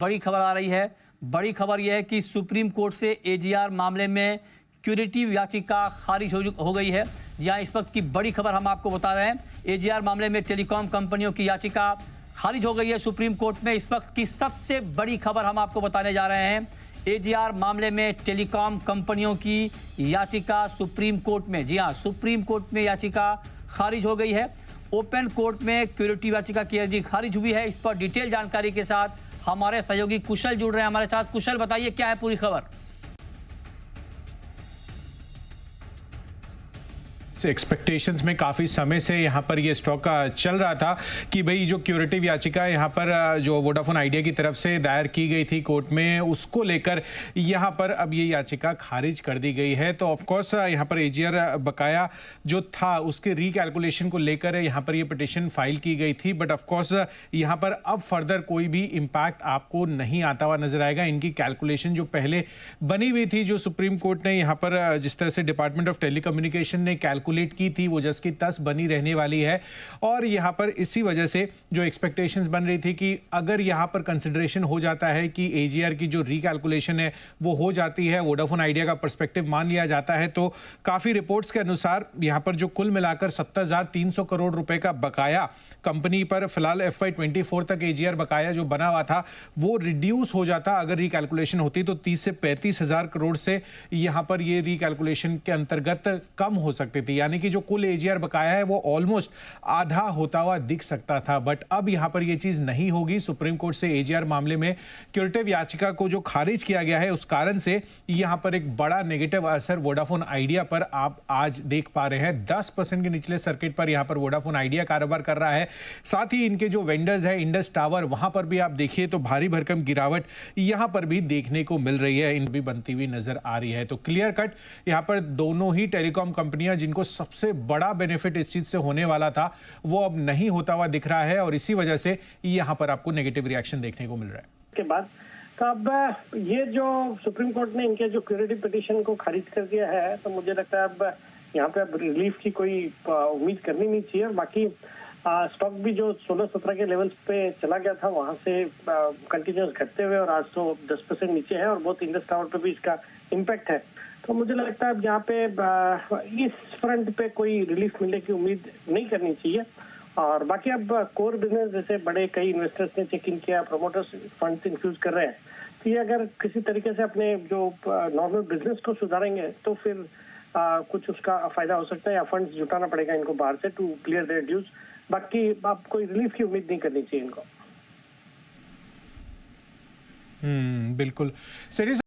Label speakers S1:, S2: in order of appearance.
S1: बड़ी खबर आ रही है। बड़ी खबर यह है कि सुप्रीम कोर्ट से एजीआर मामले में क्यूरेटिव याचिका खारिज हो गई है। जहां इस वक्त की बड़ी खबर हम आपको बता रहे हैं, एजीआर मामले में टेलीकॉम कंपनियों की याचिका खारिज हो गई है सुप्रीम कोर्ट में। इस वक्त की सबसे बड़ी खबर हम आपको बताने जा रहे हैं। एजीआर मामले में टेलीकॉम कंपनियों की याचिका सुप्रीम कोर्ट में, जी हां, सुप्रीम कोर्ट में याचिका खारिज हो गई है। ओपन कोर्ट में क्यूरेटिव याचिका की अर्जी खारिज हुई है। इस पर डिटेल जानकारी के साथ हमारे सहयोगी कुशल जुड़ रहे हैं हमारे साथ। कुशल, बताइए क्या है पूरी खबर।
S2: एक्सपेक्टेशंस में काफ़ी समय से यहाँ पर ये स्टॉक चल रहा था कि भाई जो क्यूरेटिव याचिका यहाँ पर जो वोडाफोन आइडिया की तरफ से दायर की गई थी कोर्ट में, उसको लेकर यहाँ पर अब ये याचिका खारिज कर दी गई है। तो ऑफकोर्स यहाँ पर एजीआर बकाया जो था उसके रिकैलकुलेशन को लेकर यहाँ पर ये पिटिशन फाइल की गई थी। बट ऑफकोर्स यहाँ पर अब फर्दर कोई भी इम्पैक्ट आपको नहीं आता हुआ नजर आएगा। इनकी कैलकुलेशन जो पहले बनी हुई थी, जो सुप्रीम कोर्ट ने यहाँ पर जिस तरह से डिपार्टमेंट ऑफ टेलीकम्युनिकेशन ने कैलकुलेट की थी, वो जस की तस बनी रहने वाली है। और यहां पर इसी वजह से जो एक्सपेक्टेशंस बन रही थी कि अगर यहां पर कंसिडरेशन हो जाता है कि एजीआर की जो रिकैलकुलेशन है वो हो जाती है, वोडाफोन आइडिया का पर्सपेक्टिव मान लिया जाता है, तो काफी रिपोर्ट्स के अनुसार यहां पर जो कुल मिलाकर 70,300 करोड़ रुपए का बकाया कंपनी पर फिलहाल FY24 तक एजीआर बकाया जो बना हुआ था वो रिड्यूस हो जाता। अगर रिकैलकुलेशन होती तो 30 से 35,000 करोड़ से यहां पर ये रिकैलकुलेशन के अंतर्गत कम हो सकती थी। यानी कि जो कुल एजीआर बकाया है वो ऑलमोस्ट आधा होता हुआ दिख सकता था। बट अब यहां पर यह चीज नहीं होगी। सुप्रीम कोर्ट से एजीआर मामले में क्यूरेटिव याचिका को जो खारिज किया गया है, उस कारण से यहां पर एक बड़ा नेगेटिव असर वोडाफोन आइडिया पर आप आज देख पा रहे हैं। 10% के निचले सर्किट पर यहां पर वोडाफोन आइडिया कारोबार कर रहा है। साथ ही इनके जो वेंडर्स है इंडस टावर, वहां पर भी आप देखिए तो भारी भरकम गिरावट यहां पर भी देखने को मिल रही है, इन भी बनती हुई नजर आ रही है। तो क्लियर कट यहां पर दोनों ही टेलीकॉम कंपनियां जिनको सबसे बड़ा बेनिफिट इस चीज से होने वाला था वो अब नहीं होता हुआ दिख रहा है, और इसी वजह से यहां पर आपको नेगेटिव रिएक्शन देखने को मिल रहा है।
S3: के बाद तो अब ये जो सुप्रीम कोर्ट ने इनके जो क्यूरेटिव पिटीशन को खारिज कर दिया है, तो मुझे लगता है अब यहाँ पे अब रिलीफ की कोई उम्मीद करनी नहीं चाहिए। बाकी स्टॉक भी जो 16-17 के लेवल्स पे चला गया था, वहां से कंटिन्यूस घटते हुए और आज तो 10% नीचे है, और बहुत इंडस टावर पे भी इसका इम्पैक्ट है। तो मुझे लगता है अब यहाँ पे इस फ्रंट पे कोई रिलीफ मिलने की उम्मीद नहीं करनी चाहिए। और बाकी अब कोर बिजनेस जैसे बड़े कई इन्वेस्टर्स ने चेक इन किया, प्रोमोटर्स फंड इन्फ्यूज कर रहे हैं, तो ये अगर किसी तरीके से अपने जो नॉर्मल बिजनेस को सुधारेंगे तो फिर कुछ उसका फायदा हो सकता है, या फंड्स जुटाना पड़ेगा इनको बाहर से टू क्लियर देयर ड्यूज। बाकी आप कोई रिलीफ की उम्मीद नहीं करनी चाहिए इनको।
S2: बिल्कुल सही।